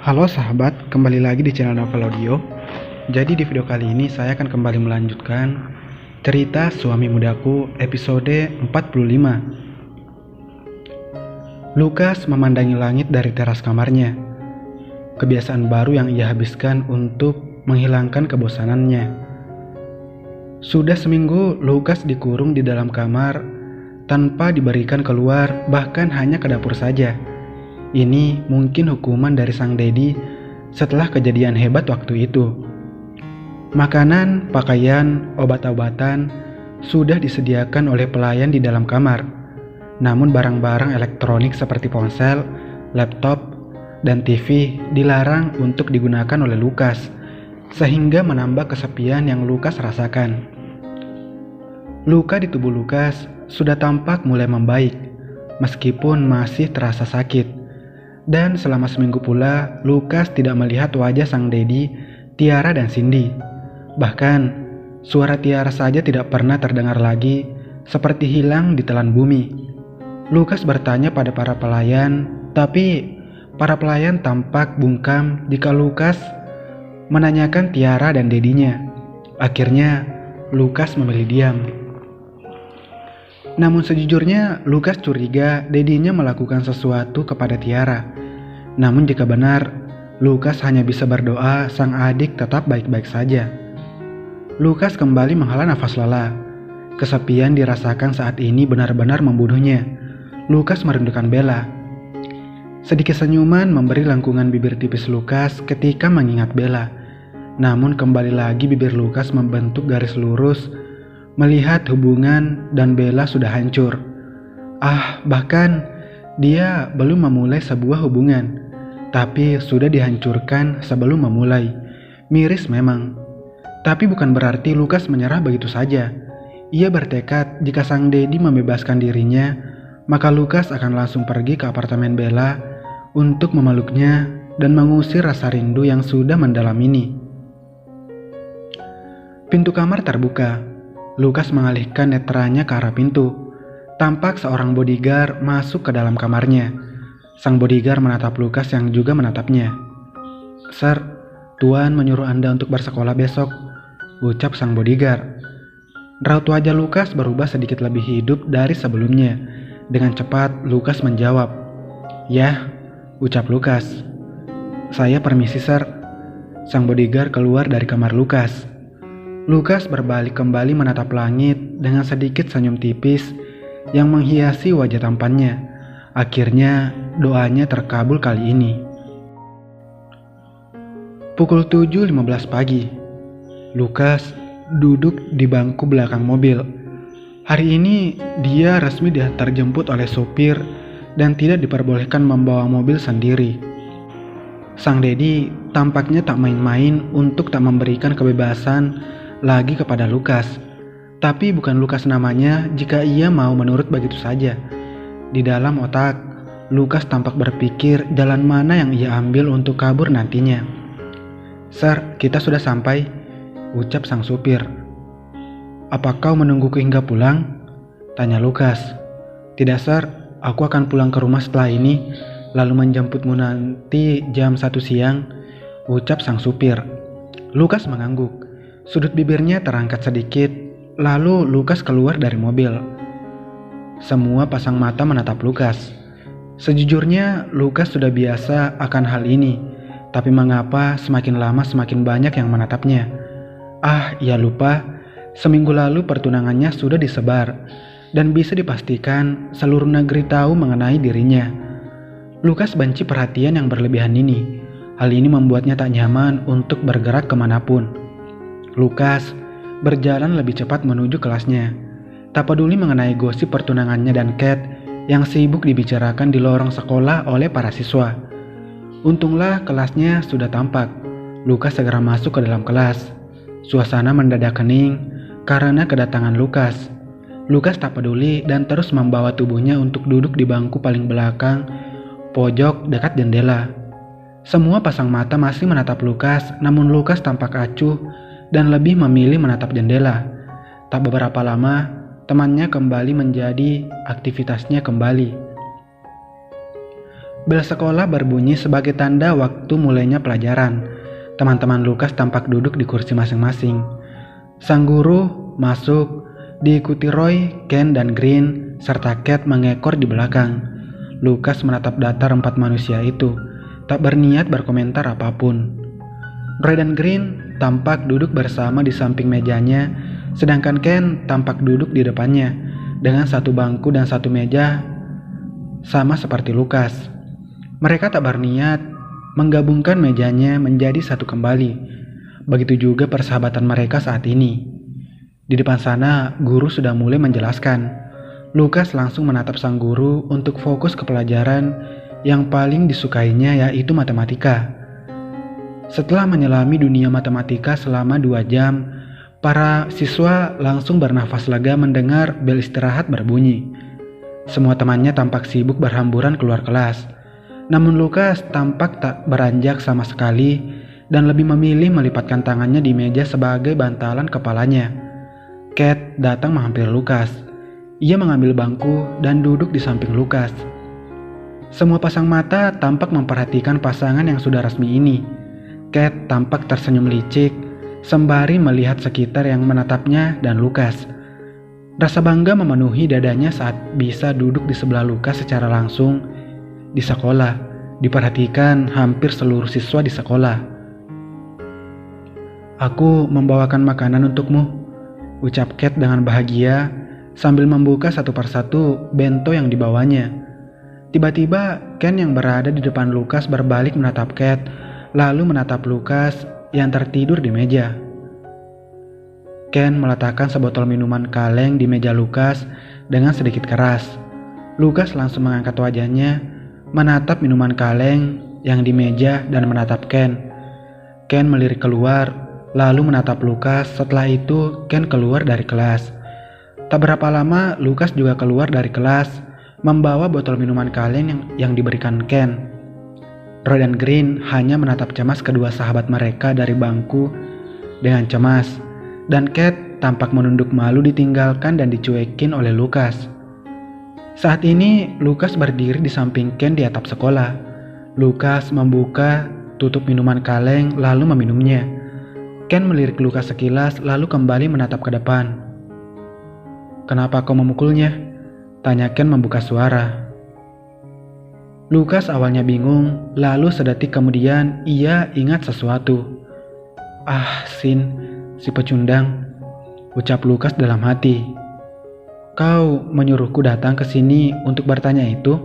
Halo sahabat, kembali lagi di channel Novel Audio. Jadi di video kali ini saya akan kembali melanjutkan cerita Suami Mudaku episode 45. Lukas memandangi langit dari teras kamarnya. Kebiasaan baru yang ia habiskan untuk menghilangkan kebosanannya. Sudah seminggu Lukas dikurung di dalam kamar tanpa diberikan keluar, bahkan hanya ke dapur saja. Ini mungkin hukuman dari sang Dedi setelah kejadian hebat waktu itu. Makanan, pakaian, obat-obatan sudah disediakan oleh pelayan di dalam kamar. Namun barang-barang elektronik seperti ponsel, laptop, dan TV dilarang untuk digunakan oleh Lukas, sehingga menambah kesepian yang Lukas rasakan. Luka di tubuh Lukas sudah tampak mulai membaik, meskipun masih terasa sakit. Dan selama seminggu pula, Lukas tidak melihat wajah sang Dedi, Tiara, dan Cindy. Bahkan, suara Tiara saja tidak pernah terdengar lagi, seperti hilang ditelan bumi. Lukas bertanya pada para pelayan, tapi para pelayan tampak bungkam jika Lukas menanyakan Tiara dan Dedinya. Akhirnya, Lukas memilih diam. Namun sejujurnya, Lukas curiga Dedinya melakukan sesuatu kepada Tiara. Namun jika benar, Lukas hanya bisa berdoa sang adik tetap baik-baik saja. Lukas kembali menghela nafas lelah. Kesepian dirasakan saat ini benar-benar membunuhnya. Lukas merindukan Bella. Sedikit senyuman memberi lengkungan bibir tipis Lukas ketika mengingat Bella. Namun kembali lagi bibir Lukas membentuk garis lurus melihat hubungan dan Bella sudah hancur. Bahkan dia belum memulai sebuah hubungan, tapi sudah dihancurkan sebelum memulai. Miris memang. Tapi bukan berarti Lukas menyerah begitu saja. Ia bertekad jika sang Dedi membebaskan dirinya, maka Lukas akan langsung pergi ke apartemen Bella untuk memeluknya dan mengusir rasa rindu yang sudah mendalam ini. Pintu kamar terbuka. Lukas mengalihkan netranya ke arah pintu. Tampak seorang bodyguard masuk ke dalam kamarnya. Sang bodyguard menatap Lukas yang juga menatapnya. "Sir, Tuan menyuruh Anda untuk bersekolah besok," ucap sang bodyguard. Raut wajah Lukas berubah sedikit lebih hidup dari sebelumnya. Dengan cepat Lukas menjawab. "Yah," ucap Lukas. "Saya permisi, Sir." Sang bodyguard keluar dari kamar Lukas. Lukas berbalik kembali menatap langit dengan sedikit senyum tipis yang menghiasi wajah tampannya. Akhirnya doanya terkabul kali ini. Pukul 7.15 pagi. Lukas duduk di bangku belakang mobil. Hari ini dia resmi terjemput oleh sopir dan tidak diperbolehkan membawa mobil sendiri. Sang Dedi tampaknya tak main-main untuk tak memberikan kebebasan lagi kepada Lukas. Tapi bukan Lukas namanya jika ia mau menurut begitu saja. Di dalam otak, Lukas tampak berpikir jalan mana yang ia ambil untuk kabur nantinya. "Sir, kita sudah sampai," ucap sang supir. "Apa kau menungguku hingga pulang?" tanya Lukas. "Tidak, Sir, aku akan pulang ke rumah setelah ini, lalu menjemputmu nanti jam 1 siang, ucap sang supir. Lukas mengangguk. Sudut bibirnya terangkat sedikit, lalu Lukas keluar dari mobil. Semua pasang mata menatap Lukas. Sejujurnya, Lukas sudah biasa akan hal ini, tapi mengapa semakin lama semakin banyak yang menatapnya? Ia lupa, seminggu lalu pertunangannya sudah disebar, dan bisa dipastikan seluruh negeri tahu mengenai dirinya. Lukas benci perhatian yang berlebihan ini. Hal ini membuatnya tak nyaman untuk bergerak kemanapun. Lukas berjalan lebih cepat menuju kelasnya. Tak peduli mengenai gosip pertunangannya dan Kate yang sibuk dibicarakan di lorong sekolah oleh para siswa. Untunglah kelasnya sudah tampak. Lukas segera masuk ke dalam kelas. Suasana mendadak hening karena kedatangan Lukas. Lukas tak peduli dan terus membawa tubuhnya untuk duduk di bangku paling belakang, pojok dekat jendela. Semua pasang mata masih menatap Lukas, namun Lukas tampak acuh dan lebih memilih menatap jendela. Tak beberapa lama, temannya kembali menjadi aktivitasnya kembali. Bel sekolah berbunyi sebagai tanda waktu mulainya pelajaran. Teman-teman Lukas tampak duduk di kursi masing-masing. Sang guru masuk, diikuti Roy, Ken, dan Green, serta Cat mengekor di belakang. Lukas menatap datar 4 manusia itu, tak berniat berkomentar apapun. Roy dan Green tampak duduk bersama di samping mejanya, sedangkan Ken tampak duduk di depannya, dengan satu bangku dan satu meja, sama seperti Lukas. Mereka tak berniat menggabungkan mejanya menjadi satu kembali. Begitu juga persahabatan mereka saat ini. Di depan sana, guru sudah mulai menjelaskan. Lukas langsung menatap sang guru untuk fokus ke pelajaran yang paling disukainya, yaitu matematika. Setelah menyelami dunia matematika selama 2 jam, para siswa langsung bernafas lega mendengar bel istirahat berbunyi. Semua temannya tampak sibuk berhamburan keluar kelas. Namun Lukas tampak tak beranjak sama sekali dan lebih memilih melipatkan tangannya di meja sebagai bantalan kepalanya. Cat datang menghampiri Lukas. Ia mengambil bangku dan duduk di samping Lukas. Semua pasang mata tampak memperhatikan pasangan yang sudah resmi ini. Cat tampak tersenyum licik sembari melihat sekitar yang menatapnya dan Lukas. Rasa bangga memenuhi dadanya saat bisa duduk di sebelah Lukas secara langsung di sekolah, diperhatikan hampir seluruh siswa di sekolah. "Aku membawakan makanan untukmu," ucap Cat dengan bahagia sambil membuka satu persatu bento yang dibawanya. Tiba-tiba Ken yang berada di depan Lukas berbalik menatap Cat, lalu menatap Lukas yang tertidur di meja. Ken meletakkan sebotol minuman kaleng di meja Lukas dengan sedikit keras. Lukas langsung mengangkat wajahnya, menatap minuman kaleng yang di meja dan menatap Ken. Ken melirik keluar, lalu menatap Lukas. Setelah itu Ken keluar dari kelas. Tak berapa lama Lukas juga keluar dari kelas, membawa botol minuman kaleng yang diberikan Ken. Roy dan Green hanya menatap cemas kedua sahabat mereka dari bangku dengan cemas, dan Cat tampak menunduk malu ditinggalkan dan dicuekin oleh Lukas. Saat ini Lukas berdiri di samping Ken di atap sekolah. Lukas membuka tutup minuman kaleng lalu meminumnya. Ken melirik Lukas sekilas lalu kembali menatap ke depan. "Kenapa kau memukulnya?" tanya Ken membuka suara. Lukas awalnya bingung, lalu sedetik kemudian ia ingat sesuatu. "Ah, Sin, si pecundang," ucap Lukas dalam hati. "Kau menyuruhku datang ke sini untuk bertanya itu?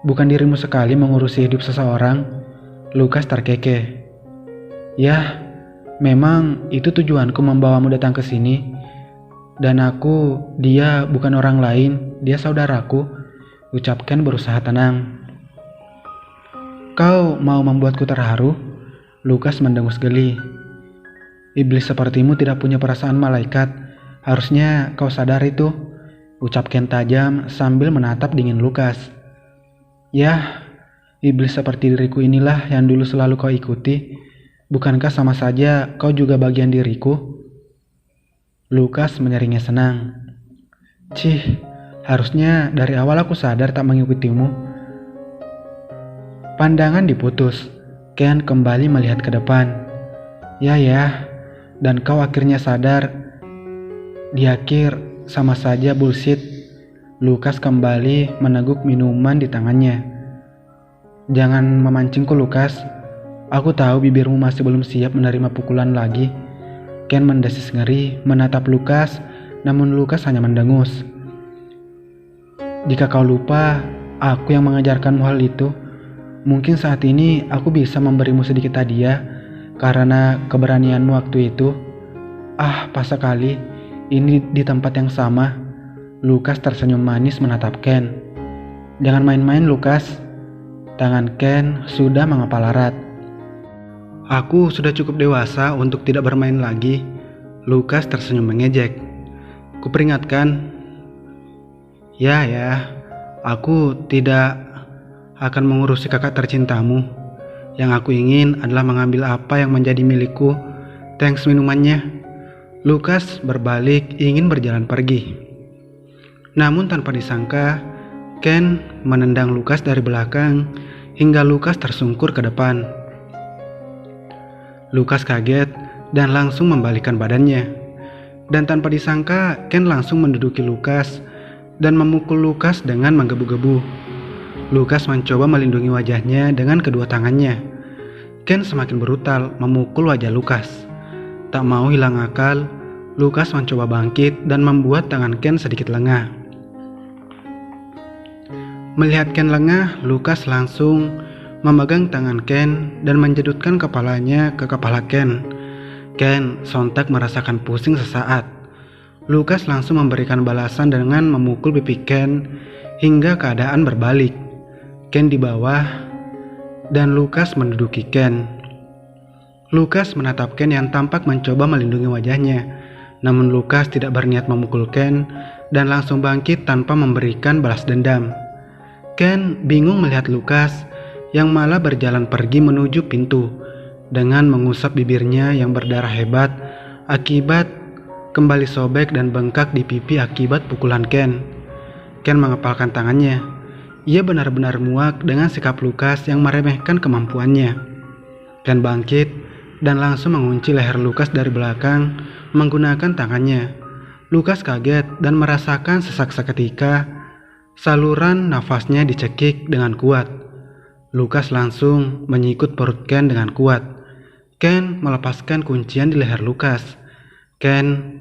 Bukan dirimu sekali mengurusi hidup seseorang?" Lukas terkekeh. "Yah, memang itu tujuanku membawamu datang ke sini. Dan dia bukan orang lain, dia saudaraku," ucap Ken berusaha tenang. "Kau mau membuatku terharu?" Lukas mendengus geli. "Iblis sepertimu tidak punya perasaan malaikat. Harusnya kau sadar itu," ucap Ken tajam sambil menatap dingin Lukas. "Yah, iblis seperti diriku inilah yang dulu selalu kau ikuti. Bukankah sama saja kau juga bagian diriku?" Lukas menyeringnya senang. "Cih, harusnya dari awal aku sadar tak mengikutimu." Pandangan diputus. Ken kembali melihat ke depan. Ya, dan kau akhirnya sadar. Di akhir sama saja bullshit." Lukas kembali meneguk minuman di tangannya. "Jangan memancingku, Lukas. Aku tahu bibirmu masih belum siap menerima pukulan lagi." Ken mendesis ngeri menatap Lukas, namun Lukas hanya mendengus. "Jika kau lupa, aku yang mengajarkanmu hal itu. Mungkin saat ini aku bisa memberimu sedikit hadiah karena keberanianmu waktu itu." "Ah, pas sekali. Ini di tempat yang sama." Lukas tersenyum manis menatap Ken. "Jangan main-main, Lukas." Tangan Ken sudah mengepal erat. "Aku sudah cukup dewasa untuk tidak bermain lagi." Lukas tersenyum mengejek. "Kuperingatkan." Ya, aku tidak akan mengurusi kakak tercintamu. Yang aku ingin adalah mengambil apa yang menjadi milikku. Thanks minumannya." Lukas berbalik ingin berjalan pergi. Namun tanpa disangka, Ken menendang Lukas dari belakang hingga Lukas tersungkur ke depan. Lukas kaget dan langsung membalikkan badannya. Dan tanpa disangka, Ken langsung menduduki Lukas dan memukul Lukas dengan menggebu-gebu. Lukas mencoba melindungi wajahnya dengan kedua tangannya. Ken semakin brutal memukul wajah Lukas. Tak mau hilang akal, Lukas mencoba bangkit dan membuat tangan Ken sedikit lengah. Melihat Ken lengah, Lukas langsung memegang tangan Ken dan menjedutkan kepalanya ke kepala Ken. Ken sontak merasakan pusing sesaat. Lukas langsung memberikan balasan dengan memukul pipi Ken hingga keadaan berbalik. Ken di bawah dan Lukas menduduki Ken. Lukas menatap Ken yang tampak mencoba melindungi wajahnya. Namun Lukas tidak berniat memukul Ken dan langsung bangkit tanpa memberikan balas dendam. Ken bingung melihat Lukas yang malah berjalan pergi menuju pintu dengan mengusap bibirnya yang berdarah hebat akibat kembali sobek dan bengkak di pipi akibat pukulan Ken. Ken mengepalkan tangannya. Ia benar-benar muak dengan sikap Lukas yang meremehkan kemampuannya. Ken bangkit dan langsung mengunci leher Lukas dari belakang menggunakan tangannya. Lukas kaget dan merasakan sesak seketika saluran nafasnya dicekik dengan kuat. Lukas langsung menyikut perut Ken dengan kuat. Ken melepaskan kuncian di leher Lukas. Ken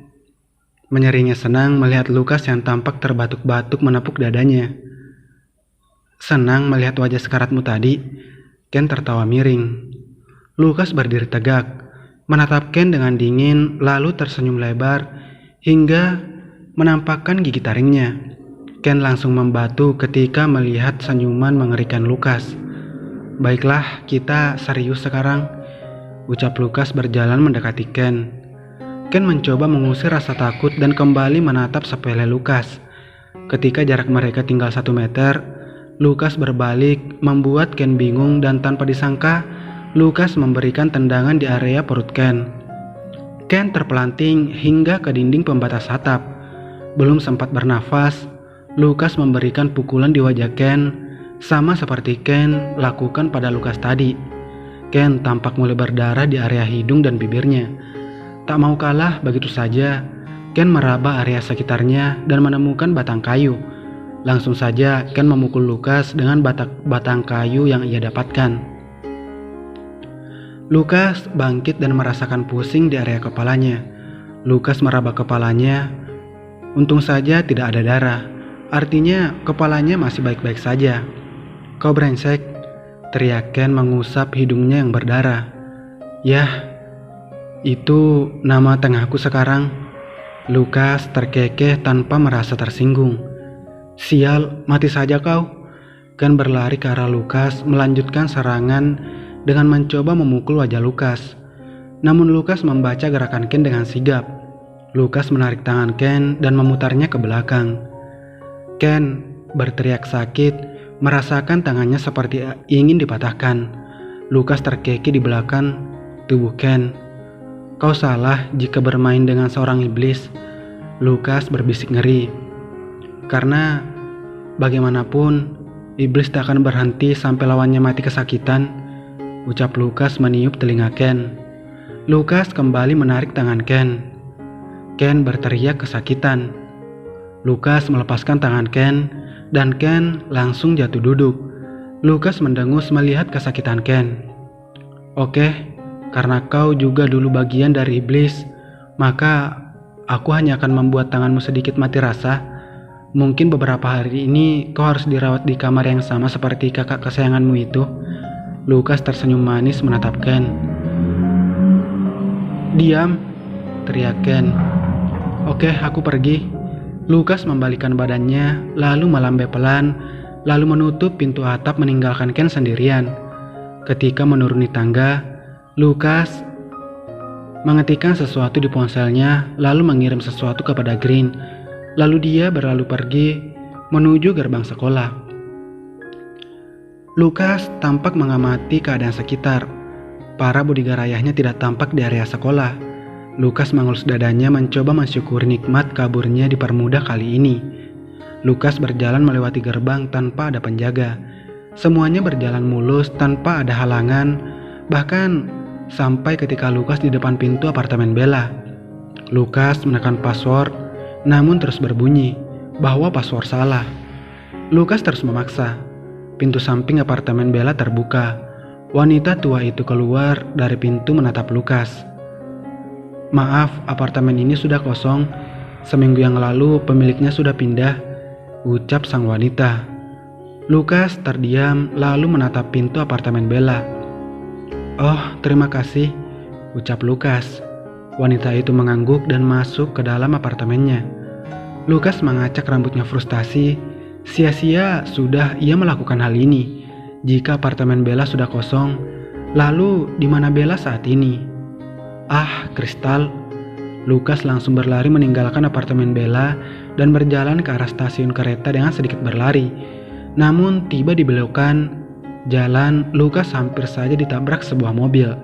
menyeringai senang melihat Lukas yang tampak terbatuk-batuk menepuk dadanya. Senang melihat wajah sekaratmu tadi. Ken tertawa miring. Lukas berdiri tegak, menatap Ken dengan dingin lalu tersenyum lebar hingga menampakkan gigi taringnya. Ken langsung membatu ketika melihat senyuman mengerikan Lukas. Baiklah, kita serius sekarang, ucap Lukas berjalan mendekati Ken. Ken mencoba mengusir rasa takut dan kembali menatap sepele Lukas. Ketika jarak mereka tinggal 1 meter, Lukas berbalik membuat Ken bingung dan tanpa disangka, Lukas memberikan tendangan di area perut Ken. Ken terpelanting hingga ke dinding pembatas atap. Belum sempat bernafas, Lukas memberikan pukulan di wajah Ken, sama seperti Ken lakukan pada Lukas tadi. Ken tampak mulai berdarah di area hidung dan bibirnya. Tak mau kalah begitu saja, Ken meraba area sekitarnya dan menemukan batang kayu. Langsung saja Ken memukul Lukas dengan batang kayu yang ia dapatkan. Lukas bangkit dan merasakan pusing di area kepalanya. Lukas meraba kepalanya. Untung saja tidak ada darah. Artinya kepalanya masih baik-baik saja. Kau brengsek, teriak Ken mengusap hidungnya yang berdarah. Yah, itu nama tengahku sekarang. Lukas terkekeh tanpa merasa tersinggung. Sial, mati saja kau. Ken berlari ke arah Lukas melanjutkan serangan dengan mencoba memukul wajah Lukas. Namun Lukas membaca gerakan Ken dengan sigap. Lukas menarik tangan Ken dan memutarnya ke belakang. Ken berteriak sakit, merasakan tangannya seperti ingin dipatahkan. Lukas terkekeh di belakang tubuh Ken. Kau salah jika bermain dengan seorang iblis, Lukas berbisik ngeri. Karena bagaimanapun, iblis tak akan berhenti sampai lawannya mati kesakitan, ucap Lukas meniup telinga Ken. Lukas kembali menarik tangan Ken. Ken berteriak kesakitan. Lukas melepaskan tangan Ken dan Ken langsung jatuh duduk. Lukas mendengus melihat kesakitan Ken. Oke, karena kau juga dulu bagian dari iblis, maka aku hanya akan membuat tanganmu sedikit mati rasa. Mungkin beberapa hari ini kau harus dirawat di kamar yang sama seperti kakak kesayanganmu itu. Lukas tersenyum manis menatap Ken. Diam, teriak Ken. Oke, aku pergi. Lukas membalikkan badannya, lalu melambai pelan, lalu menutup pintu atap meninggalkan Ken sendirian. Ketika menuruni tangga, Lukas mengetikkan sesuatu di ponselnya, lalu mengirim sesuatu kepada Green. Lalu dia berlalu pergi menuju gerbang sekolah. Lukas tampak mengamati keadaan sekitar. Para bodyguard ayahnya tidak tampak di area sekolah. Lukas mengelus dadanya mencoba mensyukuri nikmat kaburnya dipermudah kali ini. Lukas berjalan melewati gerbang tanpa ada penjaga. Semuanya berjalan mulus tanpa ada halangan, bahkan sampai ketika Lukas di depan pintu apartemen Bella. Lukas menekan password, namun terus berbunyi bahwa password salah. Lukas terus memaksa. Pintu samping apartemen Bella terbuka. Wanita tua itu keluar dari pintu menatap Lukas. "Maaf, apartemen ini sudah kosong. Seminggu yang lalu pemiliknya sudah pindah," ucap sang wanita. Lukas terdiam lalu menatap pintu apartemen Bella. "Oh, terima kasih," ucap Lukas. Wanita itu mengangguk dan masuk ke dalam apartemennya. Lukas mengacak rambutnya frustasi. Sia-sia sudah ia melakukan hal ini. Jika apartemen Bella sudah kosong, lalu di mana Bella saat ini? Ah, Kristal. Lukas langsung berlari meninggalkan apartemen Bella dan berjalan ke arah stasiun kereta dengan sedikit berlari. Namun tiba di belokan jalan, Lukas hampir saja ditabrak sebuah mobil.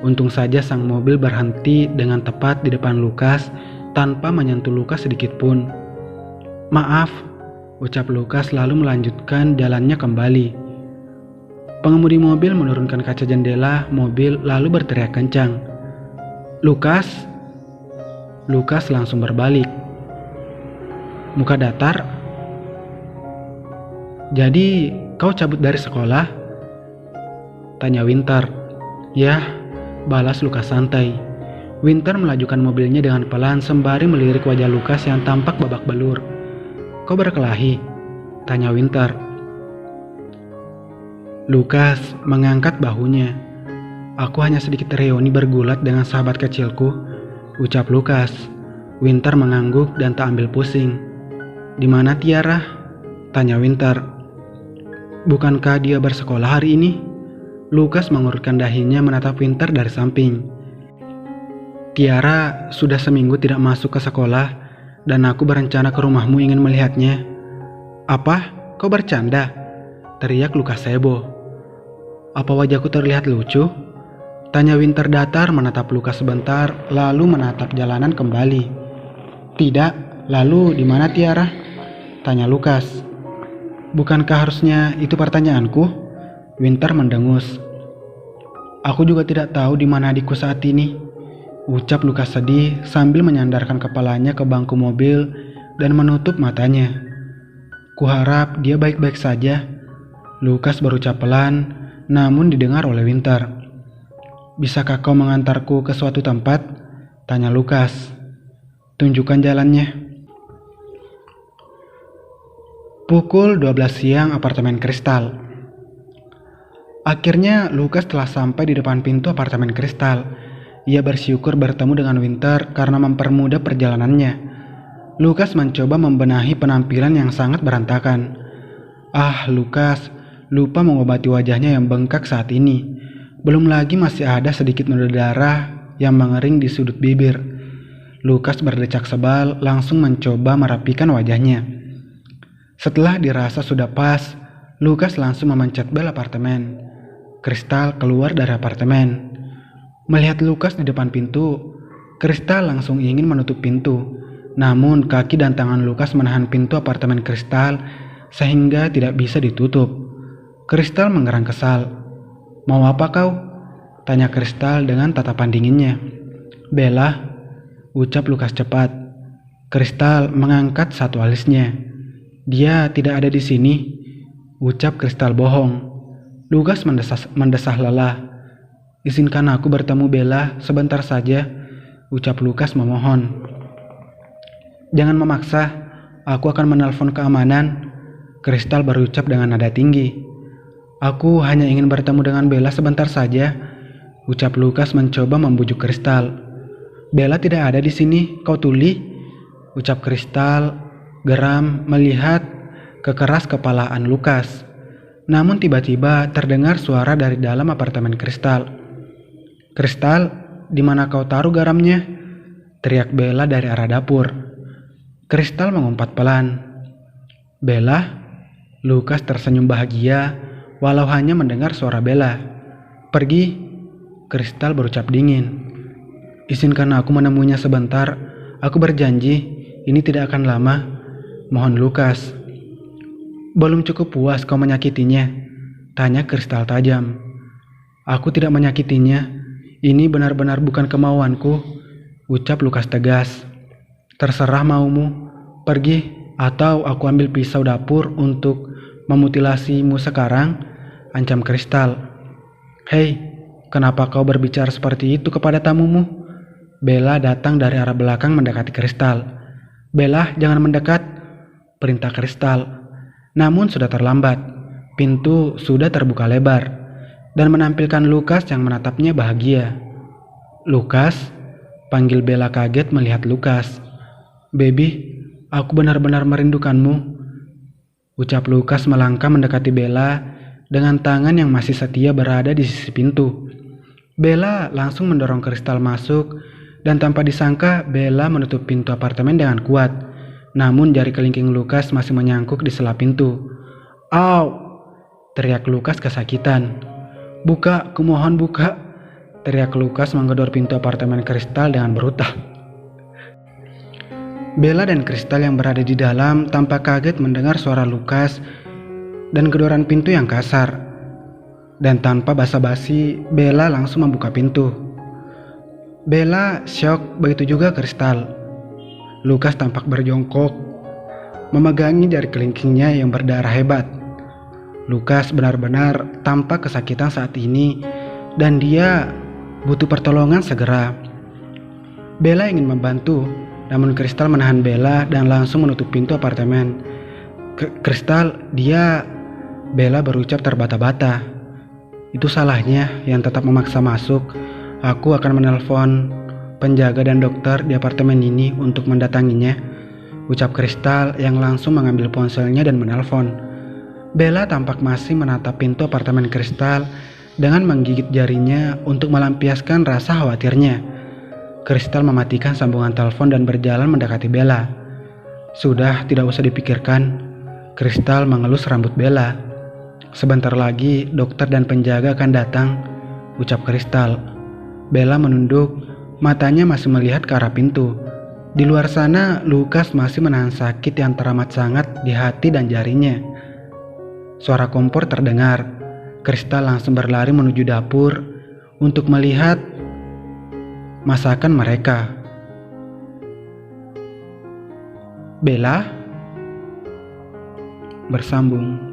Untung saja sang mobil berhenti dengan tepat di depan Lukas tanpa menyentuh Lukas sedikit pun. "Maaf," ucap Lukas lalu melanjutkan jalannya kembali. Pengemudi mobil menurunkan kaca jendela mobil lalu berteriak kencang. "Lukas!" Lukas langsung berbalik. Muka datar. "Jadi kau cabut dari sekolah?" tanya Winter. "Yah," balas Lukas santai. Winter melajukan mobilnya dengan pelan sembari melirik wajah Lukas yang tampak babak belur. "Kau berkelahi?" tanya Winter. Lukas mengangkat bahunya. "Aku hanya sedikit reuni bergulat dengan sahabat kecilku," ucap Lukas. Winter mengangguk dan tak ambil pusing. "Di mana Tiara?" tanya Winter. "Bukankah dia bersekolah hari ini?" Lukas mengurutkan dahinya menatap Winter dari samping. "Tiara sudah seminggu tidak masuk ke sekolah dan aku berencana ke rumahmu ingin melihatnya." "Apa? Kau bercanda?" teriak Lukas heboh. "Apa wajahku terlihat lucu?" tanya Winter datar menatap Lukas sebentar lalu menatap jalanan kembali. "Tidak, lalu di mana Tiara?" tanya Lukas. "Bukankah harusnya itu pertanyaanku?" Winter mendengus. "Aku juga tidak tahu di mana adikku saat ini," ucap Lukas sedih sambil menyandarkan kepalanya ke bangku mobil dan menutup matanya. "Kuharap dia baik-baik saja," Lukas berucap pelan, namun didengar oleh Winter. "Bisakah kau mengantarku ke suatu tempat?" tanya Lukas. "Tunjukkan jalannya." Pukul 12 siang apartemen Kristal. Akhirnya Lukas telah sampai di depan pintu apartemen Kristal. Ia bersyukur bertemu dengan Winter karena mempermudah perjalanannya. Lukas mencoba membenahi penampilan yang sangat berantakan. Lukas lupa mengobati wajahnya yang bengkak saat ini. Belum lagi masih ada sedikit noda darah yang mengering di sudut bibir. Lukas berdecak sebal langsung mencoba merapikan wajahnya. Setelah dirasa sudah pas, Lukas langsung memencet bel apartemen. Kristal keluar dari apartemen. Melihat Lukas di depan pintu, Kristal langsung ingin menutup pintu. Namun kaki dan tangan Lukas menahan pintu apartemen Kristal sehingga tidak bisa ditutup. Kristal mengerang kesal. "Mau apa kau?" tanya Kristal dengan tatapan dinginnya. "Bella," ucap Lukas cepat. Kristal mengangkat satu alisnya. "Dia tidak ada di sini," ucap Kristal bohong. Lukas mendesah lelah. "Izinkan aku bertemu Bella sebentar saja," ucap Lukas memohon. "Jangan memaksa, aku akan menelpon keamanan," Kristal berucap dengan nada tinggi. "Aku hanya ingin bertemu dengan Bella sebentar saja," ucap Lukas mencoba membujuk Kristal. "Bella tidak ada di sini, kau tuli," ucap Kristal geram melihat kekeras kepalaan Lukas. Namun tiba-tiba terdengar suara dari dalam apartemen Kristal. "Kristal, di mana kau taruh garamnya?" teriak Bella dari arah dapur. Kristal mengumpat pelan. "Bella?" Lukas tersenyum bahagia walau hanya mendengar suara Bella. "Pergi," Kristal berucap dingin. "Izinkan aku menemuinya sebentar, aku berjanji ini tidak akan lama," mohon Lukas. Belum cukup puas kau menyakitinya? Tanya Kristal tajam. Aku tidak menyakitinya. Ini benar-benar bukan kemauanku, ucap Lukas tegas. Terserah maumu. Pergi, atau aku ambil pisau dapur untuk memutilasimu sekarang, ancam Kristal. Hei, kenapa kau berbicara seperti itu kepada tamumu? Bella datang dari arah belakang mendekati Kristal. Bella, jangan mendekat, perintah Kristal. Namun sudah terlambat. Pintu sudah terbuka lebar dan menampilkan Lukas yang menatapnya bahagia. Lukas, panggil Bella kaget melihat Lukas. Baby, aku benar-benar merindukanmu, ucap Lukas melangkah mendekati Bella dengan tangan yang masih setia berada di sisi pintu. Bella langsung mendorong Kristal masuk dan tanpa disangka Bella menutup pintu apartemen dengan kuat. Namun jari kelingking Lukas masih menyangkut di sela pintu. Au! Teriak Lukas kesakitan. Buka, kumohon buka, teriak Lukas menggedor pintu apartemen Kristal dengan brutal. Bella dan Kristal yang berada di dalam tampak kaget mendengar suara Lukas dan gedoran pintu yang kasar. Dan tanpa basa-basi, Bella langsung membuka pintu. Bella syok, begitu juga Kristal. Lukas tampak berjongkok, memegangi jari kelingkingnya yang berdarah hebat. Lukas benar-benar tampak kesakitan saat ini dan dia butuh pertolongan segera. Bella ingin membantu, namun Kristal menahan Bella dan langsung menutup pintu apartemen. Kristal, Bella berucap terbata-bata. Itu salahnya yang tetap memaksa masuk. Aku akan menelpon penjaga dan dokter di apartemen ini untuk mendatanginya, ucap Kristal yang langsung mengambil ponselnya dan menelpon. Bella tampak masih menatap pintu apartemen Kristal dengan menggigit jarinya untuk melampiaskan rasa khawatirnya. Kristal mematikan sambungan telepon dan berjalan mendekati Bella. Sudah, tidak usah dipikirkan, Kristal mengelus rambut Bella. Sebentar lagi dokter dan penjaga akan datang, ucap Kristal. Bella menunduk, matanya masih melihat ke arah pintu. Di luar sana, Lukas masih menahan sakit yang teramat sangat di hati dan jarinya. Suara kompor terdengar. Kristal langsung berlari menuju dapur untuk melihat masakan mereka. Bella bersambung.